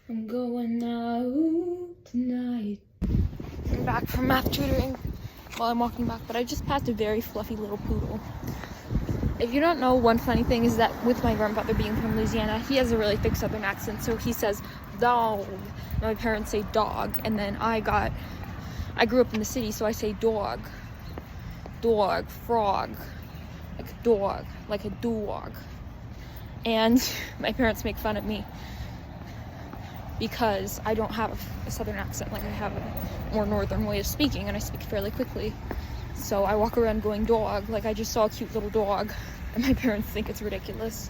I'm going out tonight. I'm back from math tutoring while I'm walking back, but I just passed a very fluffy little poodle. If you don't know, one funny thing is that with my grandfather being from Louisiana, he has a really thick southern accent, so he says dog. My parents say dog, and then I grew up in the city, so I say dog, frog, like a dog. And my parents make fun of me because I don't have a southern accent, like I have a more northern way of speaking, and I speak fairly quickly. So I walk around going dog, like I just saw a cute little dog, and my parents think it's ridiculous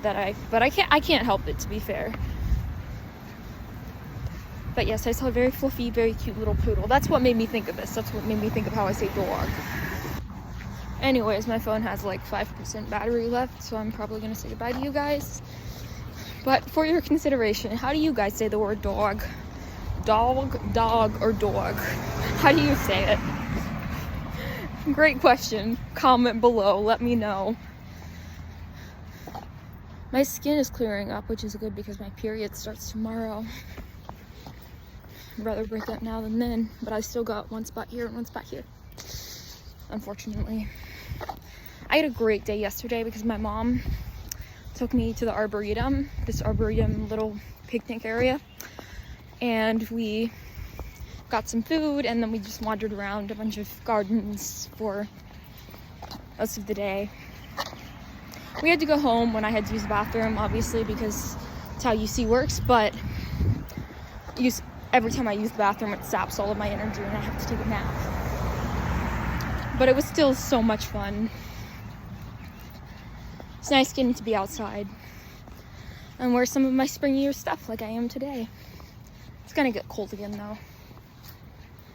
but I can't help it, to be fair. But yes, I saw a very fluffy, very cute little poodle. That's what made me think of this. That's what made me think of how I say dog. Anyways, my phone has like 5% battery left, so I'm probably gonna say goodbye to you guys. But for your consideration, how do you guys say the word dog? Dog, or dog? How do you say it? Great question. Comment below, let me know. My skin is clearing up, which is good because my period starts tomorrow. I'd rather break up now than then, but I still got one spot here and one spot here, unfortunately. I had a great day yesterday because my mom took me to the Arboretum, this Arboretum little picnic area, and we got some food, and then we just wandered around a bunch of gardens for most of the day. We had to go home when I had to use the bathroom, obviously, because it's how UC works, but every time I use the bathroom, it saps all of my energy and I have to take a nap. But it was still so much fun. It's nice getting to be outside and wear some of my springier stuff like I am today. It's gonna get cold again though.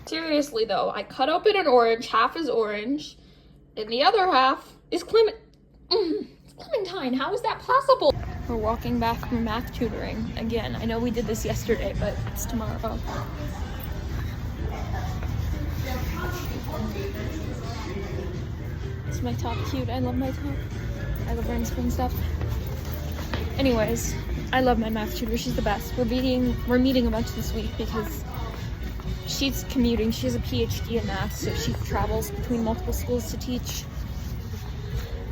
Seriously though, I cut open an orange, half is orange, and the other half is clementine. How is that possible? We're walking back from math tutoring again. I know we did this yesterday, but it's tomorrow. Is my top cute? I love my top. I love wearing spring stuff. Anyways, I love my math tutor. She's the best. We're meeting a bunch this week because she's commuting. She has a PhD in math, so she travels between multiple schools to teach.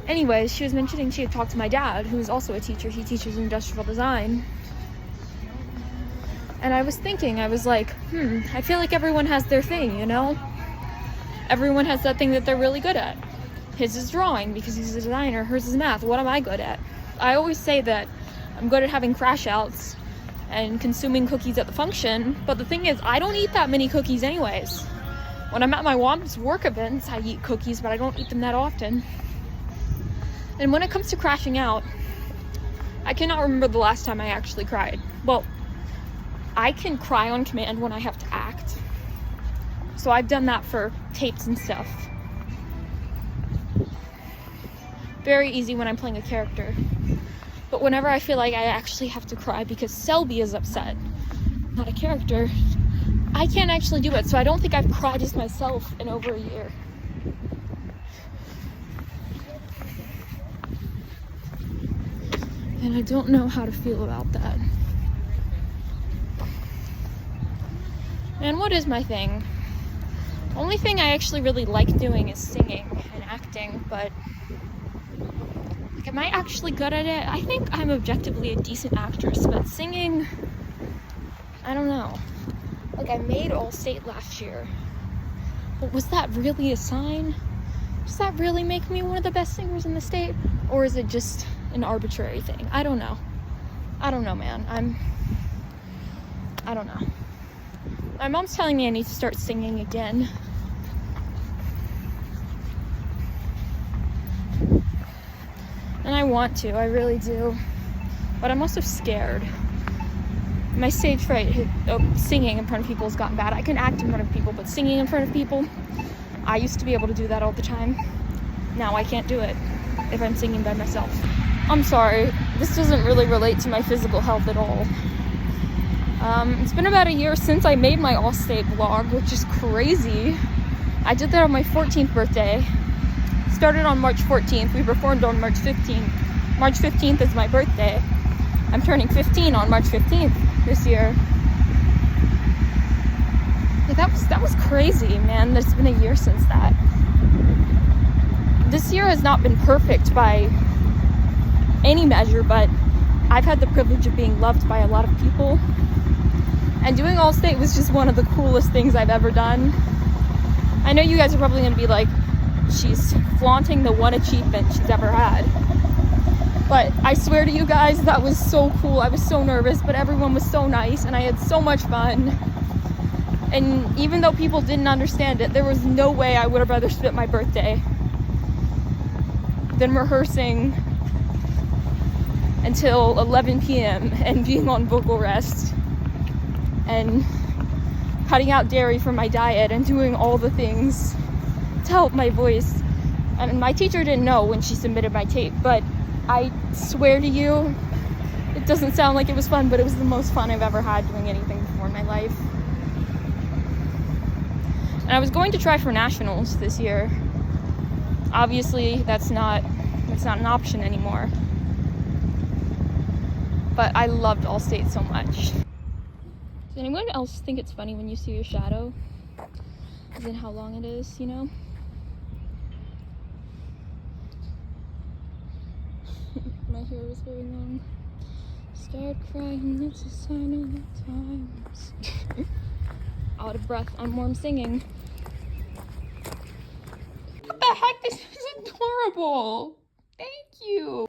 Anyways, she was mentioning she had talked to my dad, who's also a teacher. He teaches industrial design. And I was thinking, I was like, I feel like everyone has their thing, you know? Everyone has that thing that they're really good at. His is drawing because he's a designer. Hers is math. What am I good at? I always say that I'm good at having crash outs and consuming cookies at the function, but the thing is, I don't eat that many cookies anyways. When I'm at my mom's work events, I eat cookies, but I don't eat them that often. And when it comes to crashing out, I cannot remember the last time I actually cried. Well, I can cry on command when I have to act. So I've done that for tapes and stuff. Very easy when I'm playing a character. But whenever I feel like I actually have to cry because Selby is upset, not a character, I can't actually do it. So I don't think I've cried as myself in over a year. And I don't know how to feel about that. And what is my thing? The only thing I actually really like doing is singing and acting, but like, am I actually good at it? I think I'm objectively a decent actress, but singing, I don't know. Like, I made All-State last year, but was that really a sign? Does that really make me one of the best singers in the state? Or is it just an arbitrary thing? I don't know. I don't know, man. I don't know. My mom's telling me I need to start singing again. And I want to, I really do. But I'm also scared. My stage fright, singing in front of people has gotten bad. I can act in front of people, but singing in front of people, I used to be able to do that all the time. Now I can't do it if I'm singing by myself. I'm sorry, this doesn't really relate to my physical health at all. It's been about a year since I made my All-State vlog, which is crazy. I did that on my 14th birthday. Started on March 14th. We performed on March 15th. March 15th is my birthday. I'm turning 15 on March 15th this year. Yeah, that was crazy, man. It's been a year since that. This year has not been perfect by any measure, but I've had the privilege of being loved by a lot of people. And doing All-State was just one of the coolest things I've ever done. I know you guys are probably going to be like, she's flaunting the one achievement she's ever had. But I swear to you guys, that was so cool. I was so nervous, but everyone was so nice, and I had so much fun. And even though people didn't understand it, there was no way I would have rather spent my birthday than rehearsing until 11 p.m. and being on vocal rest and cutting out dairy from my diet and doing all the things to help my voice. And my teacher didn't know when she submitted my tape, but I swear to you, it doesn't sound like it was fun, but it was the most fun I've ever had doing anything before in my life. And I was going to try for nationals this year. Obviously, that's not an option anymore. But I loved All-State so much. Does anyone else think it's funny when you see your shadow? As in how long it is, you know? My hair is very long. Start crying, it's a sign of the times. Out of breath on warm singing. What the heck? This is adorable. Thank you.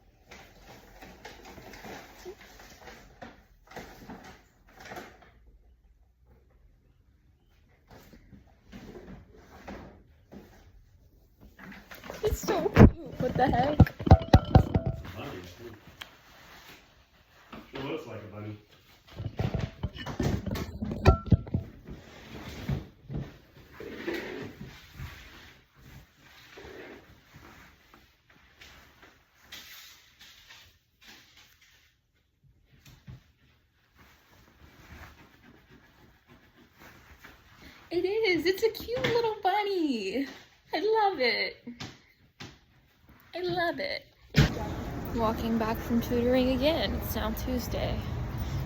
It's so cute. What the heck? It looks like a bunny. It is. It's a cute little bunny. I love it. I love it. Walking back from tutoring again. It's now Tuesday.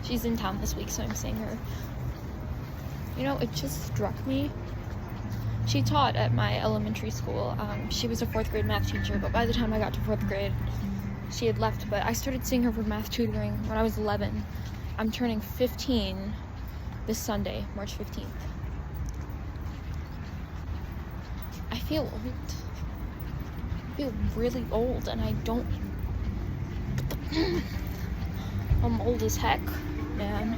She's in town this week, so I'm seeing her. You know, it just struck me. She taught at my elementary school. She was a 4th grade math teacher, but by the time I got to 4th grade, she had left. But I started seeing her for math tutoring when I was 11. I'm turning 15 this Sunday, March 15th. I feel old. I feel really old, and I don't... I'm old as heck, man.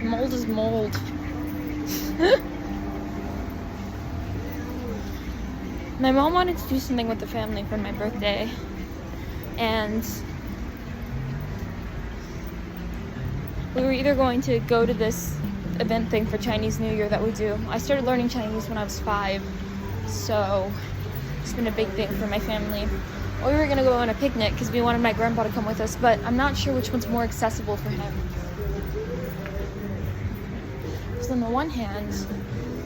I'm old as mold. My mom wanted to do something with the family for my birthday, and we were either going to go to this event thing for Chinese New Year that we do. I started learning Chinese when I was 5, so it's been a big thing for my family. Or we were gonna go on a picnic because we wanted my grandpa to come with us, but I'm not sure which one's more accessible for him. Because on the one hand,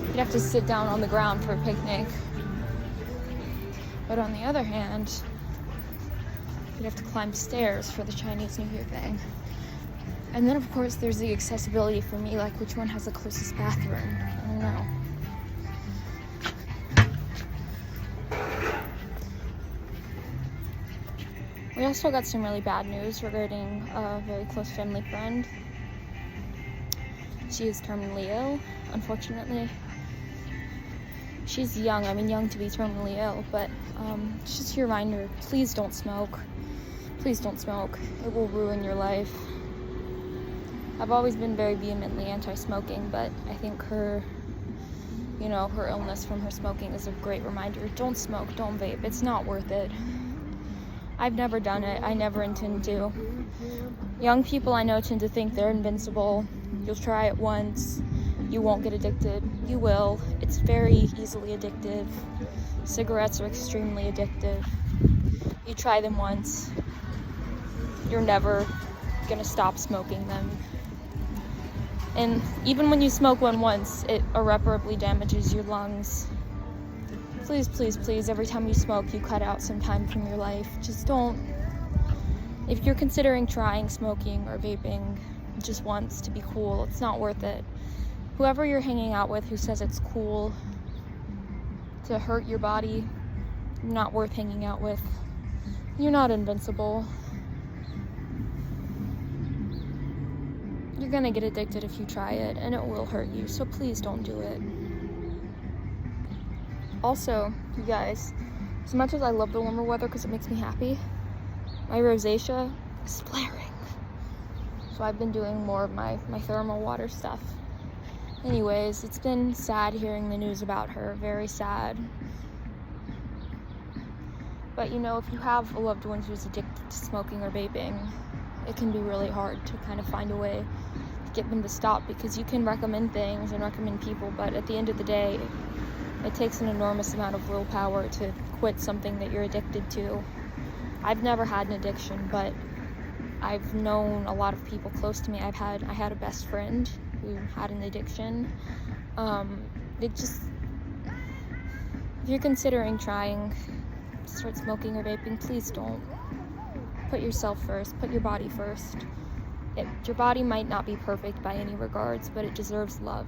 you'd have to sit down on the ground for a picnic. But on the other hand, you'd have to climb stairs for the Chinese New Year thing. And then, of course, there's the accessibility for me, like which one has the closest bathroom. I don't know. We also got some really bad news regarding a very close family friend. She is terminally ill, unfortunately. She's young, young to be terminally ill, but just a reminder, please don't smoke. Please don't smoke. It will ruin your life. I've always been very vehemently anti-smoking, but I think her illness from her smoking is a great reminder. Don't smoke, don't vape. It's not worth it. I've never done it. I never intend to. Young people I know tend to think they're invincible. You'll try it once. You won't get addicted. You will. It's very easily addictive. Cigarettes are extremely addictive. You try them once. You're never gonna stop smoking them. And even when you smoke one once, it irreparably damages your lungs. Please, please, please, every time you smoke, you cut out some time from your life. Just don't If you're considering trying smoking or vaping just once to be cool, it's not worth it. Whoever you're hanging out with who says it's cool to hurt your body, not worth hanging out with. You're not invincible. You're gonna get addicted if you try it, and it will hurt you, so please don't do it. Also, you guys, as much as I love the warmer weather because it makes me happy, my rosacea is flaring. So I've been doing more of my thermal water stuff. Anyways, it's been sad hearing the news about her, very sad. But you know, if you have a loved one who's addicted to smoking or vaping, it can be really hard to kind of find a way to get them to stop, because you can recommend things and recommend people, but at the end of the day, it takes an enormous amount of willpower to quit something that you're addicted to. I've never had an addiction, but I've known a lot of people close to me. I had a best friend who had an addiction. If you're considering trying to start smoking or vaping, please don't. Put yourself first, put your body first. Your body might not be perfect by any regards, but it deserves love.